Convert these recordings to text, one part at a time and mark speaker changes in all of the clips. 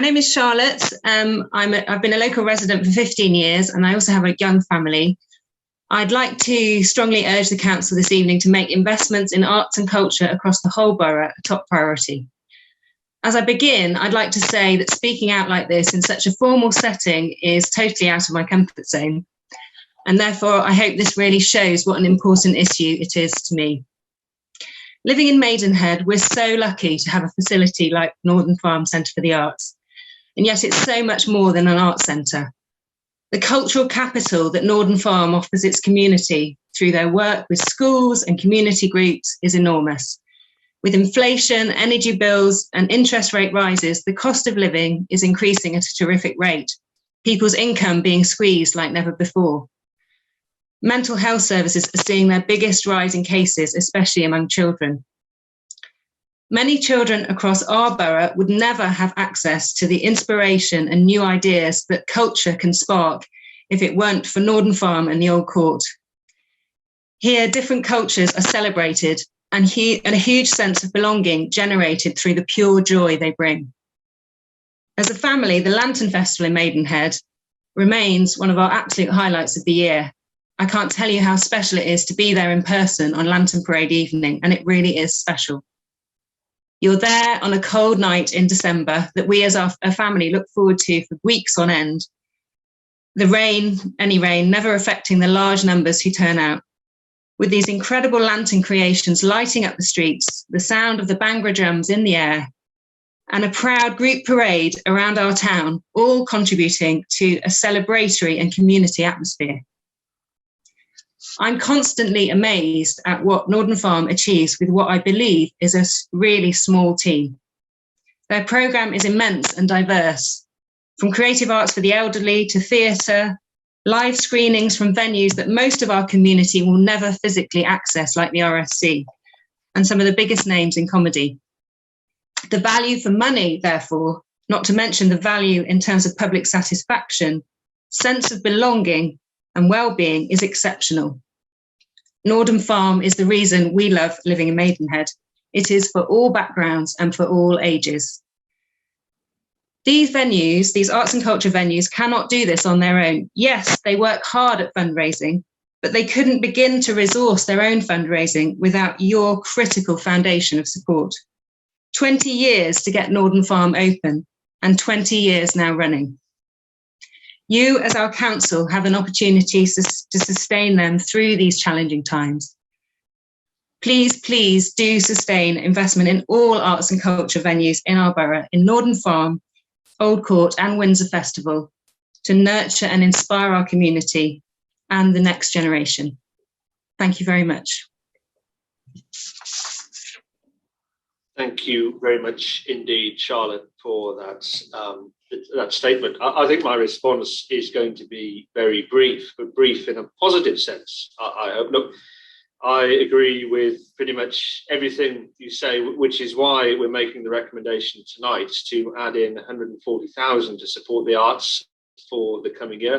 Speaker 1: name is Charlotte. I've been a local resident for 15 years and I also have a young family. I'd like to strongly urge the council this evening to make investments in arts and culture across the whole borough a top priority. As I begin, I'd like to say that speaking out like this in such a formal setting is totally out of my comfort zone. And therefore, I hope this really shows what an important issue it is to me. Living in Maidenhead, we're so lucky to have a facility like Northern Farm Centre for the Arts. And yet it's so much more than an arts centre. The cultural capital that Northern Farm offers its community through their work with schools and community groups is enormous. With inflation, energy bills and interest rate rises, the cost of living is increasing at a terrific rate, people's income being squeezed like never before. Mental health services are seeing their biggest rise in cases, especially among children. Many children across our borough would never have access to the inspiration and new ideas that culture can spark if it weren't for Northern Farm and the Old Court. Here, different cultures are celebrated and a huge sense of belonging generated through the pure joy they bring. As a family, the Lantern Festival in Maidenhead remains one of our absolute highlights of the year. I can't tell you how special it is to be there in person on Lantern Parade evening, and it really is special. You're there on a cold night in December that we as a family look forward to for weeks on end. The rain, any rain, never affecting the large numbers who turn out. With these incredible lantern creations lighting up the streets, the sound of the Bhangra drums in the air, and a proud group parade around our town, all contributing to a celebratory and community atmosphere. I'm constantly amazed at what Northern Farm achieves with what I believe is a really small team. Their programme is immense and diverse, from creative arts for the elderly to theatre, live screenings from venues that most of our community will never physically access, like the RSC, and some of the biggest names in comedy. The value for money, therefore, not to mention the value in terms of public satisfaction, sense of belonging and well-being, is exceptional. Northern Farm is the reason we love living in Maidenhead. It is for all backgrounds and for all ages. These venues, these arts and culture venues, cannot do this on their own. Yes, they work hard at fundraising, but they couldn't begin to resource their own fundraising without your critical foundation of support. 20 years to get Northern Farm open and 20 years now running. You, as our council, have an opportunity to sustain them through these challenging times. Please, please do sustain investment in all arts and culture venues in our borough, in Northern Farm, Old Court and Windsor Festival, to nurture and inspire our community and the next generation. Thank you very much.
Speaker 2: Thank you very much indeed, Charlotte, for that statement. I think my response is going to be very brief, but brief in a positive sense, I hope. Look, I agree with pretty much everything you say, which is why we're making the recommendation tonight to add in 140,000 to support the arts for the coming year.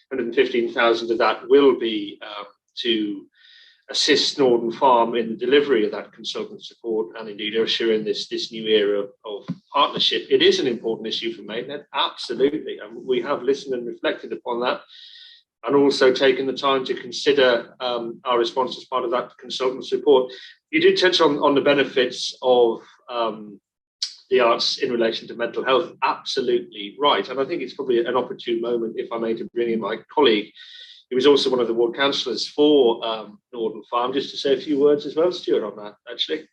Speaker 2: 115,000 of that will be to assist Northern Farm in the delivery of that consultant support and indeed usher in this new era of partnership. It is an important issue for Maidenhead, absolutely, and we have listened and reflected upon that, and also taken the time to consider our response as part of that consultant support. You did touch on the benefits of the arts in relation to mental health. Absolutely right. And I think it's probably an opportune moment, if I may, to bring in my colleague, who was also one of the ward councillors for Northern Farm, just to say a few words as well, Stuart, on that, actually.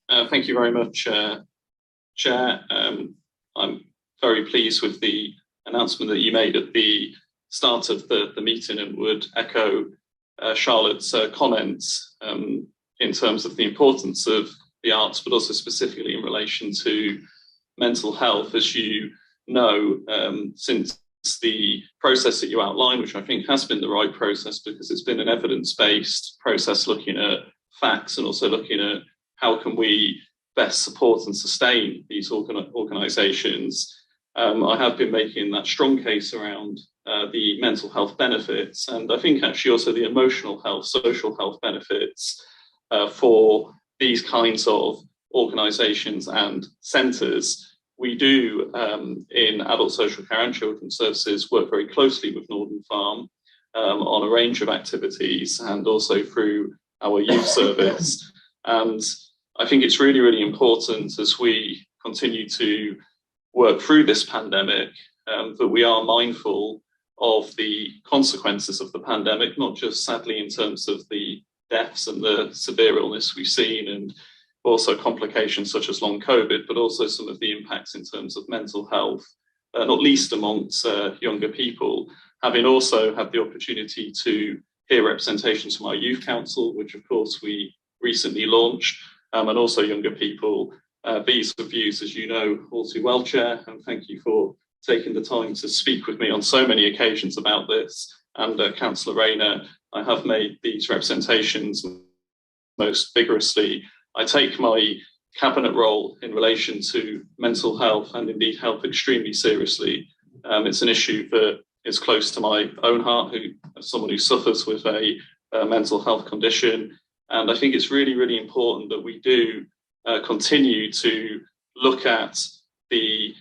Speaker 3: Thank you very much, Chair. I'm very pleased with the announcement that you made at the start of the meeting, and would echo Charlotte's comments in terms of the importance of the arts, but also specifically in relation to mental health. As you know, since the process that you outlined, which I think has been the right process because it's been an evidence-based process looking at facts and also looking at how can we best support and sustain these organisations, I have been making that strong case around the mental health benefits, and I think actually also the emotional health, social health benefits for these kinds of organisations and centres. We do, in adult social care and children's services, work very closely with Northern Farm on a range of activities, and also through our youth service. And I think it's really, really important as we continue to work through this pandemic that we are mindful of the consequences of the pandemic, not just sadly in terms of the deaths and the severe illness we've seen, and also complications such as long COVID, but also some of the impacts in terms of mental health, not least amongst younger people. Having also had the opportunity to hear representations from our Youth Council, which of course we recently launched, and also younger people. These are views, as you know, all too well, Chair, and thank you for taking the time to speak with me on so many occasions about this. And Councillor Rayner, I have made these representations most vigorously. I take my cabinet role in relation to mental health and indeed health extremely seriously. It's an issue that is close to my own heart, as someone who suffers with a mental health condition. And I think it's really, really important that we do continue to look at the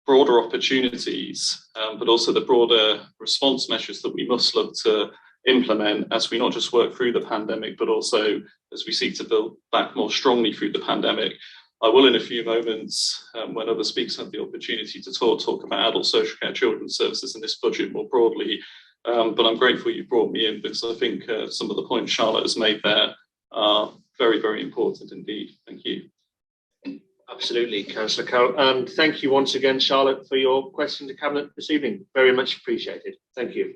Speaker 3: broader opportunities, but also the broader response measures that we must look to implement as we not just work through the pandemic, but also as we seek to build back more strongly through the pandemic. I will, in a few moments, when other speakers have the opportunity to talk about adult social care, children's services and this budget more broadly. But I'm grateful you brought me in, because I think some of the points Charlotte has made there are very, very important indeed. Thank you.
Speaker 2: Absolutely, Councillor Carroll. And thank you once again, Charlotte, for your question to Cabinet this evening. Very much appreciated. Thank you.